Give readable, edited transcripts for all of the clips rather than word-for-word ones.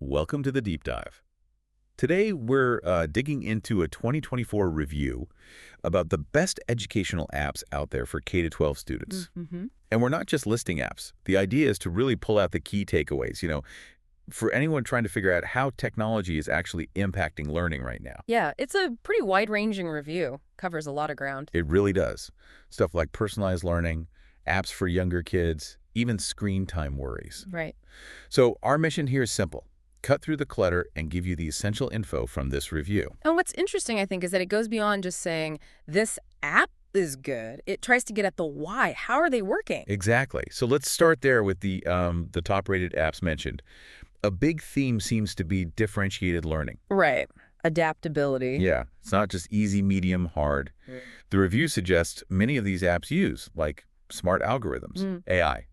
Welcome to the Deep Dive. Today, we're digging into a 2024 review about the best educational apps out there for K-12 students. Mm-hmm. And we're not just listing apps. The idea is to really pull out the key takeaways, for anyone trying to figure out how technology is actually impacting learning right now. Yeah, it's a pretty wide-ranging review. Covers a lot of ground. It really does. Stuff like personalized learning, apps for younger kids, even screen time worries. Right. So our mission here is simple. Cut through the clutter and give you the essential info from this review. And what's interesting, I think, is that it goes beyond just saying, this app is good. It tries to get at the why. How are they working? Exactly. So let's start there with the top-rated apps mentioned. A big theme seems to be differentiated learning. Right. Adaptability. Yeah, it's not just easy, medium, hard. The review suggests many of these apps use, like smart algorithms, AI,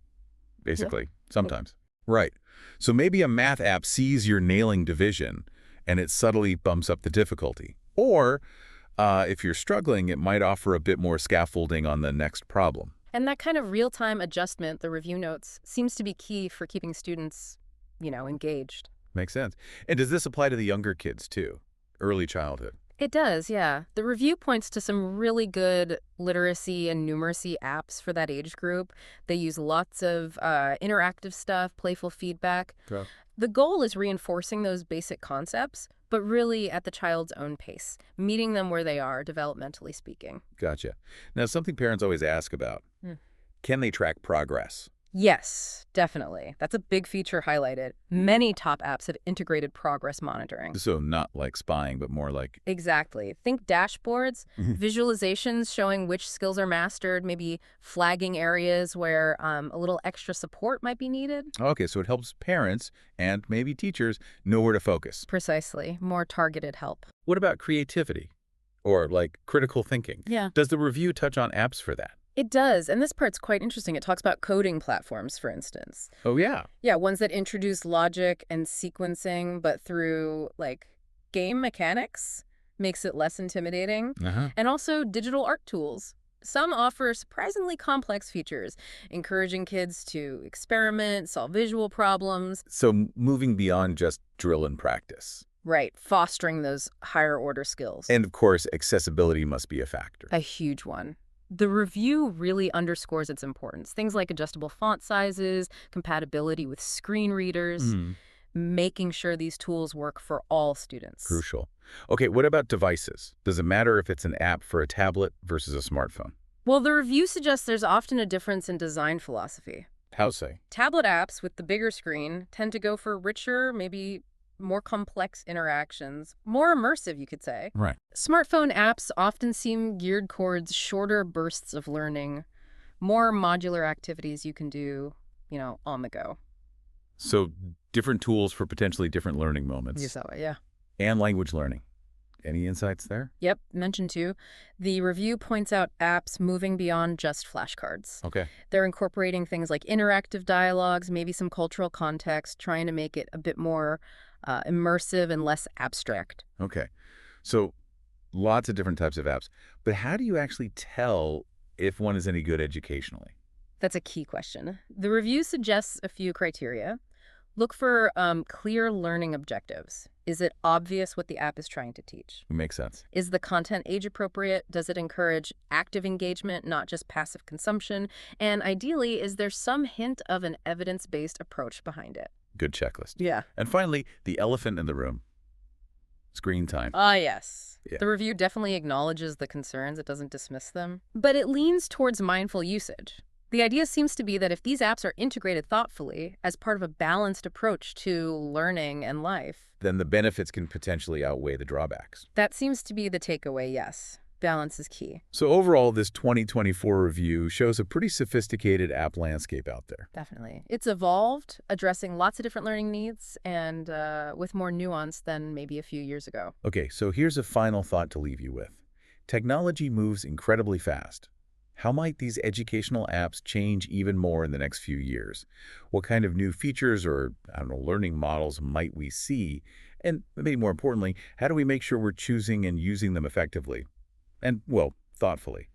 basically, sometimes. Right. So maybe a math app sees you're nailing division, and it subtly bumps up the difficulty. Or, if you're struggling, it might offer a bit more scaffolding on the next problem. And that kind of real-time adjustment, the review notes, seems to be key for keeping students, engaged. Makes sense. And does this apply to the younger kids, too? Early childhood? It does, yeah. The review points to some really good literacy and numeracy apps for that age group. They use lots of interactive stuff, playful feedback. Okay. The goal is reinforcing those basic concepts, but really at the child's own pace, meeting them where they are, developmentally speaking. Gotcha. Now, something parents always ask about, can they track progress? Yes, definitely. That's a big feature highlighted. Many top apps have integrated progress monitoring. So not like spying, but more like... Exactly. Think dashboards, visualizations showing which skills are mastered, maybe flagging areas where a little extra support might be needed. Okay, so it helps parents and maybe teachers know where to focus. Precisely. More targeted help. What about creativity? Or like critical thinking? Yeah. Does the review touch on apps for that? It does, and this part's quite interesting. It talks about coding platforms, for instance. Oh, yeah. Yeah, ones that introduce logic and sequencing, but through, game mechanics, makes it less intimidating. And also digital art tools. Some offer surprisingly complex features, encouraging kids to experiment, solve visual problems. So moving beyond just drill and practice. Right, fostering those higher-order skills. And, of course, accessibility must be a factor. A huge one. The review really underscores its importance. Things like adjustable font sizes, compatibility with screen readers, making sure these tools work for all students. Crucial. Okay, what about devices? Does it matter if it's an app for a tablet versus a smartphone? Well, the review suggests there's often a difference in design philosophy. How so? Tablet apps with the bigger screen tend to go for richer, maybe more complex interactions, more immersive, you could say. Right. Smartphone apps often seem geared towards shorter bursts of learning, more modular activities you can do, on the go. So different tools for potentially different learning moments. Yes, that way, yeah. And language learning. Any insights there? Yep, mentioned too. The review points out apps moving beyond just flashcards. Okay. They're incorporating things like interactive dialogues, maybe some cultural context, trying to make it a bit more immersive and less abstract. Okay. So lots of different types of apps. But how do you actually tell if one is any good educationally? That's a key question. The review suggests a few criteria. Look for clear learning objectives. Is it obvious what the app is trying to teach? Makes sense. Is the content age appropriate? Does it encourage active engagement, not just passive consumption? And ideally, is there some hint of an evidence-based approach behind it? Good checklist. Yeah. And finally, the elephant in the room. Screen time. Ah, yes. Yeah. The review definitely acknowledges the concerns. It doesn't dismiss them. But it leans towards mindful usage. The idea seems to be that if these apps are integrated thoughtfully as part of a balanced approach to learning and life, then the benefits can potentially outweigh the drawbacks. that seems to be the takeaway, yes. Balance is key. So overall, this 2024 review shows a pretty sophisticated app landscape out there. Definitely. It's evolved, addressing lots of different learning needs and with more nuance than maybe a few years ago. Okay, so here's a final thought to leave you with. Technology moves incredibly fast. How might these educational apps change even more in the next few years? What kind of new features or, learning models might we see? And maybe more importantly, how do we make sure we're choosing and using them effectively? And, thoughtfully.